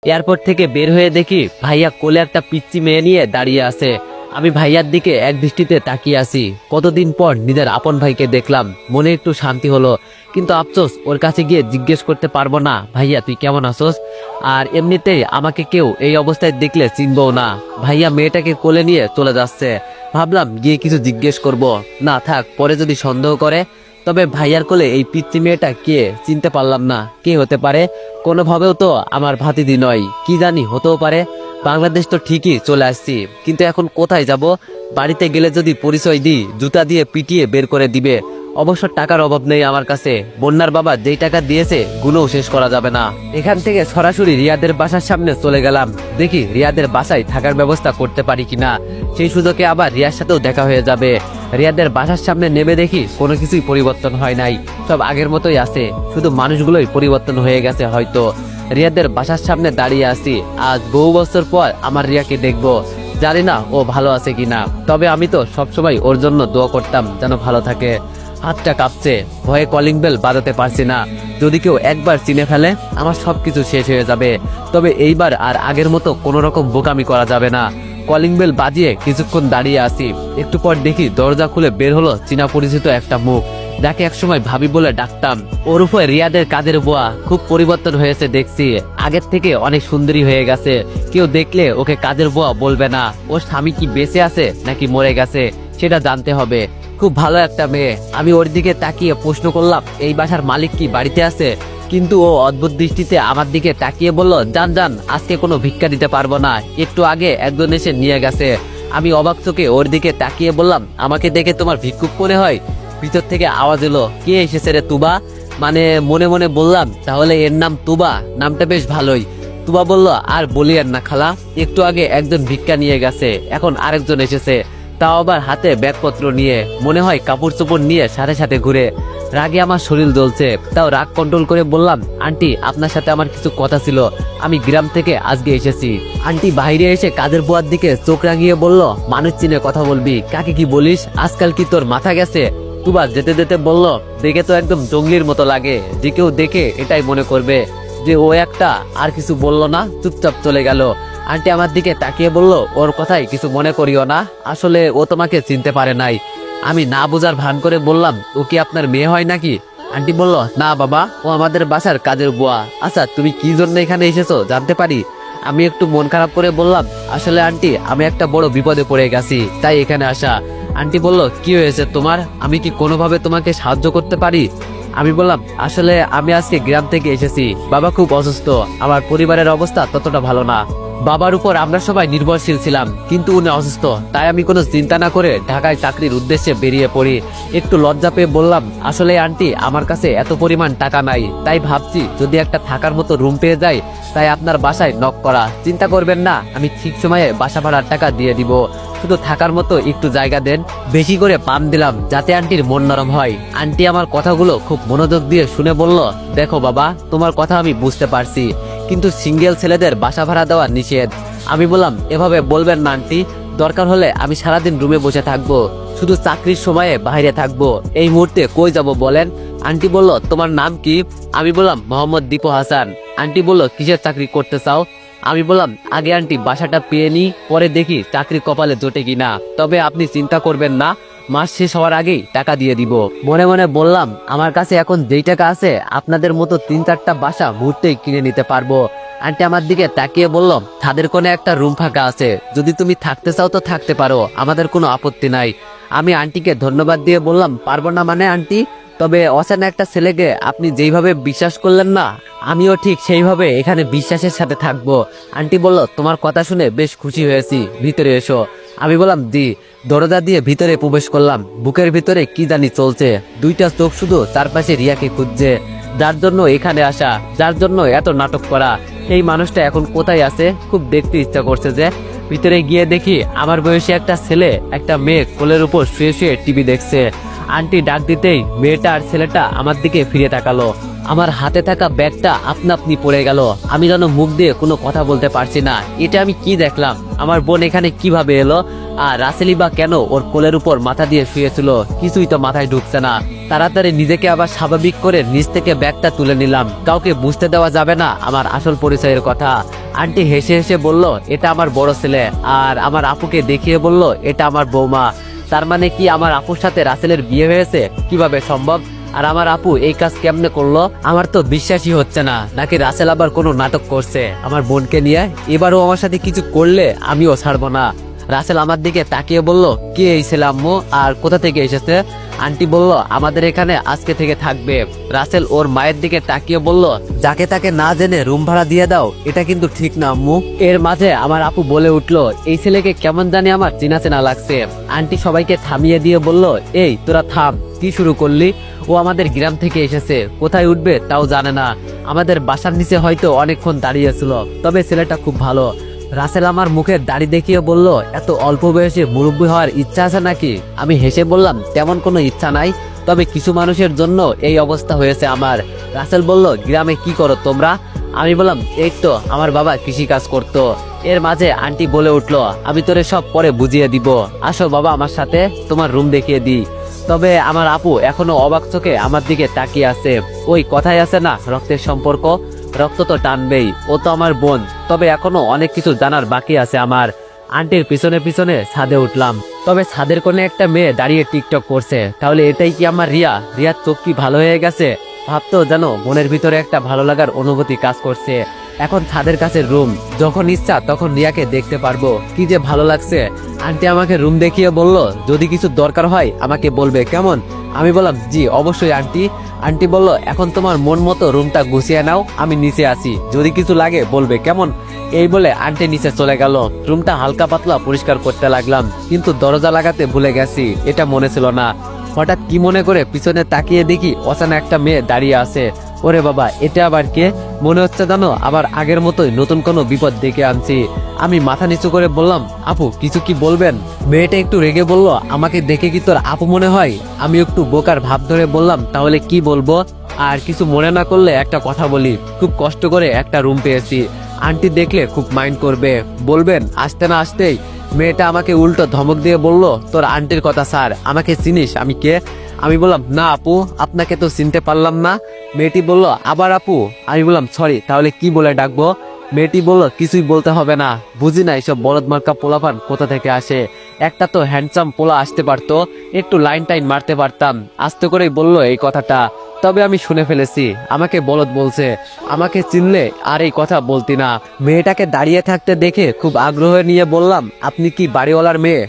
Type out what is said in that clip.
Airport থেকে বের হয়ে দেখি ভাইয়া কোলে একটা পিচ্চি মেয়ে নিয়ে দাঁড়িয়ে আছে। আমি ভাইয়ার দিকে এক দৃষ্টিতে তাকিয়ে আছি। কতদিন পর নিজের আপন ভাইকে দেখলাম, মনে একটু শান্তি হলো। কিন্তু আফসোস, ওর কাছে গিয়ে জিজ্ঞেস করতে পারবো না, ভাইয়া তুই কেমন আছোস। আর এমনিতেই আমাকে কেউ এই অবস্থায় দেখলে চিনবও না। ভাইয়া মেয়েটাকে কোলে নিয়ে চলে যাচ্ছে। ভাবলাম গিয়ে কিছু জিজ্ঞেস করব, না থাক, পরে যদি সন্দেহ করে। তবে ভাইয়ার কোলে এই পিচ্চি মেয়েটা কে চিনতে পারলাম না। কে হতে পারে? কোনোভাবেও তো আমার ভাতিজি নয়, কি জানি হতেও পারে। বাংলাদেশ তো ঠিকই চলে আসছি, কিন্তু এখন কোথায় যাব? বাড়িতে গেলে যদি পরিচয় দিই, জুতা দিয়ে পিটিয়ে বের করে দিবে। অবশ্য টাকার অভাব নেই আমার কাছে। বন্যার বাবা যেই টাকা দিয়েছে গুণও শেষ করা যাবে না। এখান থেকে সরাসরি রিয়াদের বাসার সামনে চলে গেলাম। দেখি রিয়াদের বাসায় থাকার ব্যবস্থা করতে পারি কিনা। সেই সুযোগে আবার রিয়ার সাথেও দেখা হয়ে যাবে। রিয়াদের বাসার সামনে নেমে দেখি কোনো কিছুই পরিবর্তন হয় নাই, সব আগের মতোই আছে, শুধু মানুষগুলোই পরিবর্তন হয়ে গেছে হয়তো। রিয়াদের বাসার সামনে দাঁড়িয়ে আছি। আজ বহু বছর পর আমার রিয়াকে দেখবো। জানি না ও ভালো আছে কিনা, তবে আমি তো সবসময় ওর জন্য দোয়া করতাম যেন ভালো থাকে। হাতটা কাঁপছে, ভয়ে কলিং বেল বাজাতে পারছি না। যদি কেউ একবার চিনে ফেলে আমার সবকিছু শেষ হয়ে যাবে। তবে এইবার আর আগের মতো কোনো রকম বোকামি করা যাবে না। কলিং বেল বাজিয়ে কিছুক্ষণ দাঁড়িয়ে আছি। একটু পর দেখি দরজা খুলে বের হলো চীনা পরিচিত একটা মুখ, যাকে একসময় ভাবি বলে ডাকতাম। ওর উপরে রিয়াদের কাজের বুয়া। খুব পরিবর্তন হয়েছে দেখছি, আগের থেকে অনেক সুন্দরী হয়ে গেছে। কেউ দেখলে ওকে কাজের বুয়া বলবে না। ওর স্বামী কি বেঁচে আছে নাকি মরে গেছে সেটা জানতে হবে। খুব ভালো একটা মেয়ে। আমি ওর দিকে তাকিয়ে প্রশ্ন করলাম, এই বাসার মালিক কি বাড়িতে আছে? কিন্তু ও অদ্ভুত দৃষ্টিতে আমার দিকে তাকিয়ে বলল, যান যান, আজকে কোনো ভিক্ষা দিতে পারবো না, একটু আগে একজন এসে নিয়ে গেছে। আমি অবাক চোখে ওর দিকে তাকিয়ে বললাম, আমাকে দেখে তোমার ভিক্ষুক মনে হয়? ভিতর থেকে আওয়াজ এলো, কে এসেছে রে তুবা? মানে মনে মনে বললাম, তাহলে এর নাম তুবা, নামটা বেশ ভালোই। তুবা বলল, আর বলিয়েন না খালা, একটু আগে একজন ভিক্ষা নিয়ে গেছে, এখন আরেকজন এসেছে, তাও আবার হাতে ব্যাগপত্র নিয়ে, মনে হয় কাপড় চোপড় নিয়ে সাথে সাথে ঘুরে। রাগে আমার শরীর জ্বলছে, তাও রাগ কন্ট্রোল করে বললাম, আন্টি আপনার সাথে আমার কিছু কথা ছিল, আমি গ্রাম থেকে আজকে এসেছি। আন্টি বাইরে এসে কাজের বুয়ার দিকে চোখ রাঙিয়ে বলল, মানুষ চিনে কথা বলবি, কাকে কি বলিস, আজকাল কি তোর মাথা গেছে? তুবা যেতে যেতে বলল, দেখে তো একদম জঙ্গলির মতো লাগে, যে কেউ দেখে এটাই মনে করবে যে ও একটা। আর কিছু বলল না, চুপচাপ চলে গেল। আন্টি আমার দিকে তাকিয়ে বলল, ওর কথাই কিছু মনে করিও না, আসলে ও তোমাকে চিনতে পারে নাই। আমি না বোঝার ভান করে বললাম, ও কি আপনার মেয়ে হয় নাকি? আন্টি বলল, না বাবা, ও আমাদের বাসার কাজের বুয়া। আচ্ছা তুমি কি জন্য এখানে এসেছো জানতে পারি? আমি একটু মন খারাপ করে বললাম, আসলে আন্টি আমি একটা বড় বিপদে পড়ে গেছি, তাই এখানে আসা। আন্টি বলল, কি হয়েছে তোমার? আমি কি কোনোভাবে তোমাকে সাহায্য করতে পারি? আমি বললাম, আসলে আমি আজকে গ্রাম থেকে এসেছি, বাবা খুব অসুস্থ, আমার পরিবারের অবস্থা ততটা ভালো না। বাবার উপর আমরা সবাই নির্ভরশীল ছিলাম, কিন্তু উনি অসুস্থ, তাই আমি কোনো চিন্তা না করে ঢাকায় চাকরির উদ্দেশ্যে বেরিয়ে পড়ি। একটু লজ্জা পেয়ে বললাম, আসলে আন্টি আমার কাছে এত পরিমাণ টাকা নাই, তাই ভাবছি যদি একটা থাকার মতো রুম পেয়ে যাই, তাই আপনার বাসায় নক করা। চিন্তা করবেন না, আমি ঠিক সময়ে বাসা ভাড়ার টাকা দিয়ে দিব, শুধু থাকার মতো একটু জায়গা দেন। বেশি করে পাম দিলাম যাতে আন্টির মন নরম হয়। আন্টি আমার কথাগুলো খুব মনোযোগ দিয়ে শুনে বলল, দেখো বাবা, তোমার কথা আমি বুঝতে পারছি, কিন্তু সিঙ্গেল ছেলেদের বাসা ভাড়া দেওয়া নিষেধ। আমি বললাম, এভাবে বলবেন না আন্টি, দরকার হলে আমি সারাদিন রুমে বসে থাকবো, শুধু চাকরির সময়ে বাইরে থাকবো, এই মুহূর্তে কই যাব বলেন? আন্টি বলল, তোমার নাম কি? আমি বললাম, মোহাম্মদ দীপু হাসান। আন্টি বলল, কিসের চাকরি করতে চাও? আমি বললাম, আগে আন্টি বাসাটা পেয়ে নি, পরে দেখি চাকরি কপালে জোটে কিনা, তবে আপনি চিন্তা করবেন না, মাস শেষ হওয়ার আগেই টাকা দিয়ে দিব। মনে মনে বললাম, আমার কাছে এখন যেই টাকা আছে আপনাদের মতো 3-4টা বাসা মুহূর্তেই কিনে নিতে পারবো। আন্টি আমার দিকে তাকিয়ে বলল, ছাদের কোণে একটা রুম ফাঁকা আছে, যদি তুমি থাকতে চাও তো থাকতে পারো, আমাদের কোনো আপত্তি নাই। আমি আন্টিকে ধন্যবাদ দিয়ে বললাম, পারবো না মানে আন্টি? তবে অচেনা একটা ছেলেকে আপনি যেইভাবে বিশ্বাস করলেন না, আমিও ঠিক সেইভাবে এখানে বিশ্বাসের সাথে থাকবো। আন্টি বলল, তোমার কথা শুনে বেশ খুশি হয়েছি, ভিতরে এসো। আমি বললাম, জি। দরজা দিয়ে ভিতরে প্রবেশ করলাম। বুকের ভিতরে কি জানি চলছে, দুইটা চোখ শুধু চারপাশে রিয়াকে খুঁজছে, যার জন্য এখানে আসা, যার জন্য এত নাটক করা। এই মানুষটা এখন কোথায় আছে, খুব দেখতে ইচ্ছা করছে যে। ভিতরে গিয়ে দেখি আমার বয়সী একটা ছেলে একটা মেয়ে কোলের উপর শুয়ে শুয়ে টিভি দেখছে। আন্টি ডাক দিতেই মেয়েটা আর ছেলেটা আমার দিকে ফিরে তাকালো। আমার হাতে থাকা ব্যাগটা আপনা আপনি পড়ে গেল। আমি যেন মুখ দিয়ে কোনো কথা বলতে পারছি না। এটা আমি কি দেখলাম? আমার বোন এখানে কিভাবে এলো? আর রাসেলি বা কেন ওর কোলের উপর মাথা দিয়ে শুয়েছিল? কিছুই তো মাথায় ঢুকছে না। তাড়াতাড়ি নিজেকে আবার স্বাভাবিক করে নিচ থেকে ব্যাগটা তুলে নিলাম। কাউকে বুঝতে দেওয়া যাবে না আমার আসল পরিচয়ের কথা। আন্টি হেসে হেসে বলল, এটা আমার বড় ছেলে। আর আমার আপুকে দেখিয়ে বলল, এটা আমার বৌমা। তার মানে কি আমার আপুর সাথে রাসেলের বিয়ে হয়েছে? কিভাবে সম্ভব? আর আমার আপু এই কাজ কেমনে করলো? আমার তো বিশ্বাসই হচ্ছে না। নাকি রাসেল আবার কোনো নাটক করছে আমার বোনকে নিয়ে? এবারও আমার সাথে কিছু করলে আমিও ছাড়বো না। রাসেল আমার দিকে তাকিয়ে বলল, কে এই ছেলে আম্মু, আর কোথা থেকে এসেছে? আন্টি বলল, আমাদের এখানে আজকে থেকে থাকবে। রাসেল ওর মায়ের দিকে তাকিয়ে বলল, যাকে তাকে না জেনে রুম ভাড়া দিয়ে দাও, এটা কিন্তু ঠিক না আম্মু। এর মাঝে আমার আপু বলে উঠলো, এই ছেলেকে কেমন জানি আমার চেনা চেনা লাগছে। আন্টি সবাইকে থামিয়ে দিয়ে বলল, এই তোরা থাম, কি শুরু করলি? ও আমাদের গ্রাম থেকে এসেছে, কোথায় উঠবে তাও জানে না। আমাদের বাসার নিচে হয়তো অনেকক্ষণ দাঁড়িয়েছিল, তবে ছেলেটা খুব ভালো। রাসেল আমার মুখের দাড়ি দেখিয়ে বলল, এত অল্প বয়সে মুরব্বী হওয়ার ইচ্ছা আছে নাকি? আমি হেসে বললাম, তেমন কোনো ইচ্ছা নাই, তবে কিছু মানুষের জন্য এই অবস্থা হয়েছে আমার। রাসেল বলল, গ্রামে কি করো তোমরা? আমি বললাম, এই তো আমার বাবা কৃষি কাজ করতো। এর মাঝে আন্টি বলে উঠলো, আমি তোরে সব পরে বুঝিয়ে দিব, আসো বাবা আমার সাথে, তোমার রুম দেখিয়ে দিই। তবে আমার আপু এখনো অবাক চোখে আমার দিকে তাকিয়ে আছে। ওই কথাই আছে না, রক্তের সম্পর্ক, রক্ত তো টানবেই। ও তো আমার বোন, তবে এখনো অনেক কিছু জানার বাকি আছে আমার। আন্টির পিছনে পিছনে ছাদে উঠলাম। তবে ছাদের কোণে একটা মেয়ে দাঁড়িয়ে টিকটক করছে। তাহলে এটাই কি আমার রিয়া? রিয়ার চোখ কি ভালো হয়ে গেছে? ভাবতো জানো, মনের ভিতরে একটা ভালো লাগার অনুভূতি কাজ করছে। এখন ছাদের কাছে রুম, যখন ইচ্ছা তখন রিয়াকে দেখতে পারবো। কি যে ভালো লাগছে। আন্টি আমাকে রুম দেখিয়ে বলল, যদি কিছু দরকার হয় আমাকে বলবে, কেমন? আমি বললাম, জি অবশ্যই আন্টি। আন্টি বলল, এখন তোমার মন মতো রুমটা গুছিয়ে নাও, আমি নিচে আসি, যদি কিছু লাগে বলবে, কেমন? এই বলে আন্টি নিচে চলে গেল। রুমটা হালকা পাতলা পরিষ্কার করতে লাগলাম, কিন্তু দরজা লাগাতে ভুলে গেছি, এটা মনে ছিল না। হঠাৎ কি মনে করে পিছনে তাকিয়ে দেখি অচেনা একটা মেয়ে দাঁড়িয়ে আছে। ওরে বাবা, এটা আবার কে? মনে হচ্ছে জানো আবার আগের মতোই নতুন কোনো বিপদ ডেকে আনছি। আমি মাথা নিচু করে বললাম, আপু কিছু কি বলবেন? মেয়েটা একটু রেগে বলল, আমাকে দেখে কি তোর আপু মনে হয়? আমি একটু বোকার ভাব ধরে বললাম, তাহলে কি বলবো? আর কিছু মনে না করলে একটা কথা বলি, খুব কষ্ট করে একটা রুম পেয়েছি। আন্টি দেখলে খুব মাইন্ড করবে, বলবেন। আসতে না আসতেই মেয়েটা আমাকে উল্টো ধমক দিয়ে বলল, তোর আন্টির কথা স্যার, আমাকে চিনিস আমি কে? আমি বললাম, না আপু, আপনাকে তো চিনতে পারলাম না। মেয়েটি বলল, আবার আপু? আমি বললাম, সরি, তাহলে কি বলে ডাকবো? মেয়েটি বলল, কিছুই বলতে হবে না, বুঝি না এসব বলদ মার্কা পোলাপান কোথা থেকে আসে। একটা তো হ্যান্ডসাম পোলা আসতে পারতো, একটু লাইন টাইন মারতে পারতাম। আস্তে করেই বললো এই কথাটা, তবে আমি শুনে ফেলেছি আমাকে বলদ বলছে। আমাকে চিনলে আর এই কথা বলতি না। মেয়েটাকে দাঁড়িয়ে থাকতে দেখে খুব আগ্রহ নিয়ে বললাম, আপনি কি বাড়িওয়ালার মেয়ে?